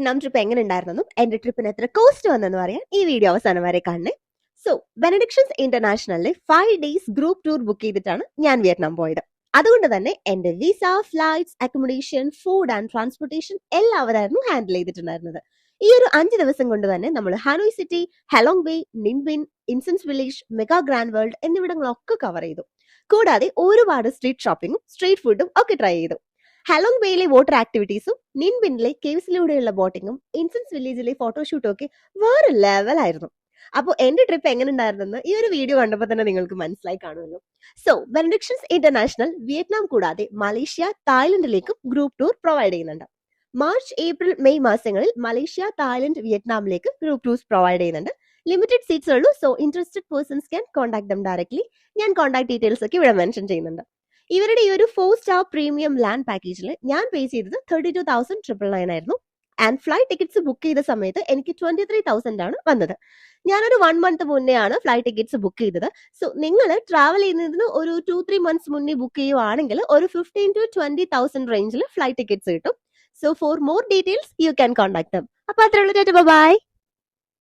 Vietnam trip എങ്ങനെ ഉണ്ടായിരുന്നെന്നും എന്റെ ട്രിപ്പിന് എത്ര കോസ്റ്റ് വന്നെന്നും അറിയാൻ ഈ വീഡിയോ അവസാനം വരെ കാണണേ. സോ ബെനഡിക്ഷൻസ് ഇന്റർനാഷണലിലെ 5 days ഗ്രൂപ്പ് ടൂർ ബുക്ക് ചെയ്തിട്ടാണ് ഞാൻ വിയറ്റ്നാം പോയത്. അതുകൊണ്ട് തന്നെ എന്റെ visa, flights, accommodation, food and transportation എല്ലാവരായിരുന്നു ഹാൻഡിൽ ചെയ്തിട്ടുണ്ടായിരുന്നത്. ഈ ഒരു 5 ദിവസം കൊണ്ട് തന്നെ നമ്മൾ Hanoi city, Halong Bay, Ninh Binh, incense village, Mega Grand World എന്നിവിടങ്ങളൊക്കെ കവർ ചെയ്തു. കൂടാതെ ഒരുപാട് സ്ട്രീറ്റ് ഷോപ്പിംഗും സ്ട്രീറ്റ് ഫുഡും ഒക്കെ ട്രൈ ചെയ്തു. ഹെലോങ് ബേയിലെ വാട്ടർ ആക്ടിവിറ്റീസും നിൻബിനിലെ കേവ്സിലൂടെയുള്ള ബോട്ടിങ്ങും ഇൻസൻസ് വില്ലേജിലെ ഫോട്ടോഷൂട്ടും ഒക്കെ വേറെ ലെവലായിരുന്നു. അപ്പോൾ എന്റെ ട്രിപ്പ് എങ്ങനെ ഉണ്ടായിരുന്നെന്ന് ഈ ഒരു വീഡിയോ കണ്ടപ്പോൾ തന്നെ നിങ്ങൾക്ക് മനസ്സിലായി കാണുമല്ലോ. സോ ബെനഡിക്ഷൻസ് ഇന്റർനാഷണൽ വിയറ്റ്നാം കൂടാതെ മലേഷ്യ, തായ്ലൻഡിലേക്കും ഗ്രൂപ്പ് ടൂർ പ്രൊവൈഡ് ചെയ്യുന്നുണ്ട്. മാർച്ച്, ഏപ്രിൽ, മെയ് മാസങ്ങളിൽ മലേഷ്യ, തായ്ലൻഡ്, വിയറ്റ്നാമിലേക്ക് ഗ്രൂപ്പ് ടൂർസ് പ്രൊവൈഡ് ചെയ്യുന്നുണ്ട്. ലിമിറ്റഡ് സീറ്റ്സ് ഉള്ളൂ. So interested persons can contact them directly. ഞാൻ കോൺടാക്ട് ഡീറ്റെയിൽസ് ഒക്കെ ഇവിടെ മെൻഷൻ ചെയ്യുന്നുണ്ട്. ഇവരുടെ ഈ ഒരു 4-star പ്രീമിയം ലാൻഡ് പാക്കേജിൽ ഞാൻ പേ ചെയ്തത് 32,999 ആയിരുന്നു. ആൻഡ് ഫ്ലൈറ്റ് ടിക്കറ്റ്സ് ബുക്ക് ചെയ്ത സമയത്ത് എനിക്ക് 23,000 ആണ് വന്നത്. ഞാനൊരു 1 month മുന്നേ ആണ് ഫ്ലൈറ്റ് ടിക്കറ്റ്സ് ബുക്ക് ചെയ്തത്. സോ നിങ്ങൾ ട്രാവൽ ചെയ്യുന്നതിന് ഒരു 2-3 months മുന്നേ ബുക്ക് ചെയ്യുവാണെങ്കിൽ ഒരു 15,000 to 20,000 റേഞ്ചിൽ ഫ്ലൈറ്റ് ടിക്കറ്റ്സ് കിട്ടും. So for more details you can contact dum. അപ്പോൾ അത്രേ ഉള്ളൂ. ബൈ.